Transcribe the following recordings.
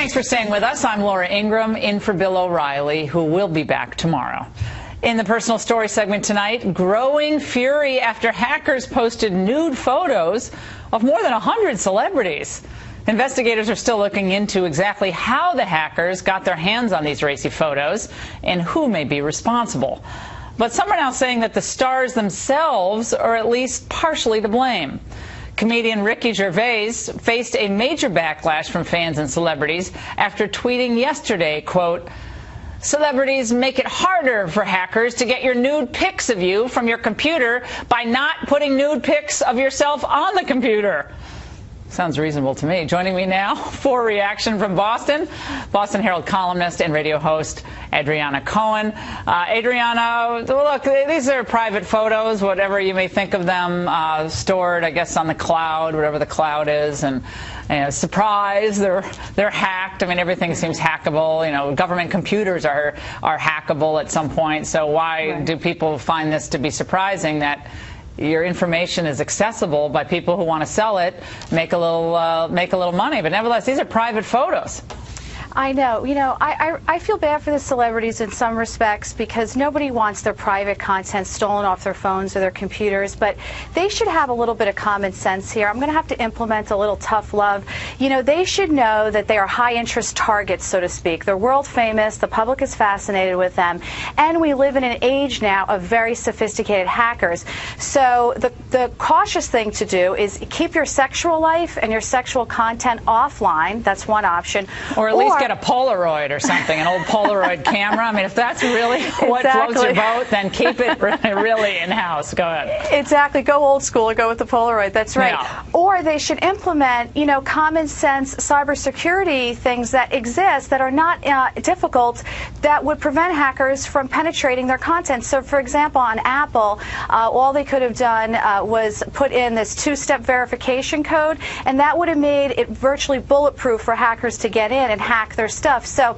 Thanks for staying with us. I'm Laura Ingraham, in for Bill O'Reilly, who will be back tomorrow. In the personal story segment tonight, growing fury after hackers posted nude photos of more than 100 celebrities. Investigators are still looking into exactly how the hackers got their hands on these racy photos and who may be responsible. But some are now saying that the stars themselves are at least partially to blame. Comedian Ricky Gervais faced a major backlash from fans and celebrities after tweeting yesterday, quote, "Celebrities make it harder for hackers to get your nude pics of you from your computer by not putting nude pics of yourself on the computer." Sounds reasonable to me. Joining me now for reaction from Boston Herald columnist and radio host Adriana Cohen. Adriana, look, these are private photos, whatever you may think of them, stored, I guess, on the cloud, whatever the cloud is, and surprise, they're hacked. I mean, everything seems hackable. You know, government computers are hackable at some point. So why do people find this to be surprising that your information is accessible by people who want to sell it, make a little money? But nevertheless, these are private photos. I know. You know, I feel bad for the celebrities in some respects because nobody wants their private content stolen off their phones or their computers, but they should have a little bit of common sense here. I'm going to have to implement a little tough love. You know, they should know that they are high-interest targets, so to speak. They're world famous. The public is fascinated with them. And we live in an age now of very sophisticated hackers. So the cautious thing to do is keep your sexual life and your sexual content offline. That's one option. Or at least get a Polaroid or something, an old Polaroid camera. I mean, if that's really what floats your boat, then keep it really in-house. Go ahead. Exactly. Go old school or go with the Polaroid. That's right. Yeah. Or they should implement, you know, common sense cybersecurity things that exist that are not difficult, that would prevent hackers from penetrating their content. So, for example, on Apple, all they could have done was put in this two-step verification code, and that would have made it virtually bulletproof for hackers to get in and hack their stuff. So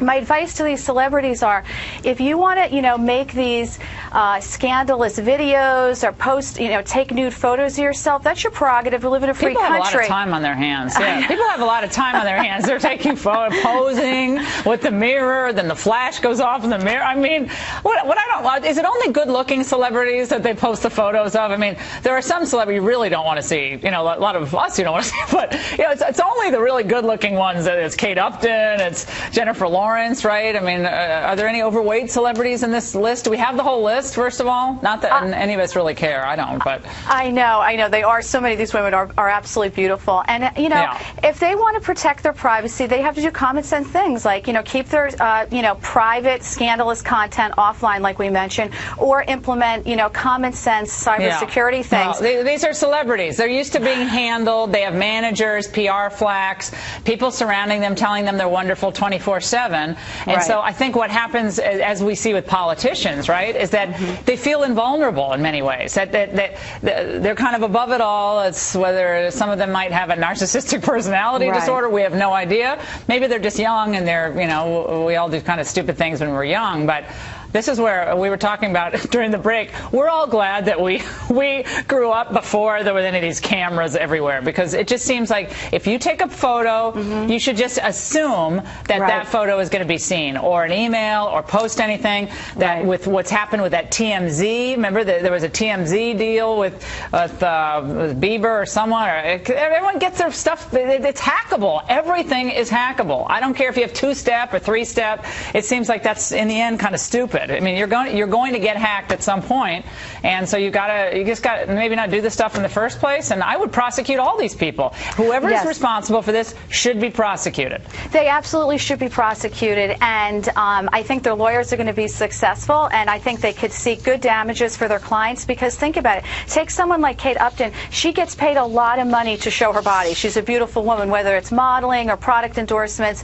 my advice to these celebrities are, if you want to, you know, make these scandalous videos or post, you know, take nude photos of yourself, that's your prerogative. We live in a free country. People have a lot of time on their hands. Yeah, people have a lot of time on their hands. They're taking photos, posing with the mirror, then the flash goes off in the mirror. I mean, what I don't like, is it only good-looking celebrities that they post the photos of? I mean, there are some celebrities you really don't want to see. You know, a lot of us you don't want to see, but you know, it's only the really good-looking ones. It's Kate Upton, it's Jennifer Lawrence, right? I mean, are there any overweight celebrities in this list? Do we have the whole list, first of all? Not that any of us really care. I don't, but I know. They are. So many of these women are absolutely beautiful. And, you know, if they want to protect their privacy, they have to do common sense things like, you know, keep their, you know, private, scandalous content offline, like we mentioned, or implement, you know, common sense cybersecurity things. No, these are celebrities. They're used to being handled. They have managers, PR flacks, people surrounding them, telling them they're wonderful 24/7. And so I think what happens, as we see with politicians, right, is that they feel invulnerable in many ways. That they're kind of above it all. It's whether some of them might have a narcissistic personality disorder. We have no idea. Maybe they're just young and they're, you know, we all do kind of stupid things when we're young. But this is where we were talking about during the break. We're all glad that we grew up before there was any of these cameras everywhere, because it just seems like if you take a photo, you should just assume that that photo is going to be seen, or an email, or post anything. That with what's happened with that TMZ, remember there was a TMZ deal with Bieber or someone. Or everyone gets their stuff. It's hackable. Everything is hackable. I don't care if you have two-step or three-step. It seems like that's in the end kind of stupid. I mean, you're going to get hacked at some point, and so you just got to maybe not do this stuff in the first place. And I would prosecute all these people. Whoever is responsible for this should be prosecuted. They absolutely should be prosecuted, and I think their lawyers are going to be successful, and I think they could seek good damages for their clients, because think about it. Take someone like Kate Upton. She gets paid a lot of money to show her body. She's a beautiful woman, whether it's modeling or product endorsements.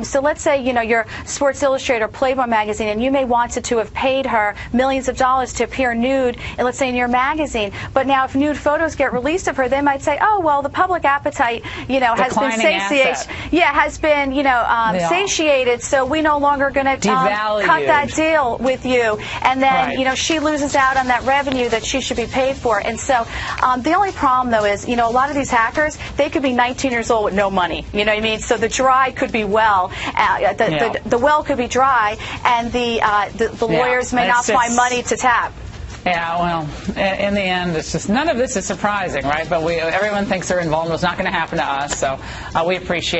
So let's say, you know, you're Sports Illustrated or Playboy magazine, and you may want wanted to have paid her millions of dollars to appear nude, and let's say in your magazine. But now if nude photos get released of her, they might say, oh, well, the public appetite, has been satiated. Yeah, has been, satiated, so we no longer going to cut that deal with you. And then, she loses out on that revenue that she should be paid for. And so the only problem, though, is, a lot of these hackers, they could be 19 years old with no money. You know what I mean? So the dry could be well, the well could be dry, and the lawyers may not find money to tap. Yeah, well, in the end, it's just none of this is surprising, right? But everyone thinks they're invulnerable. It's not going to happen to us, so we appreciate it.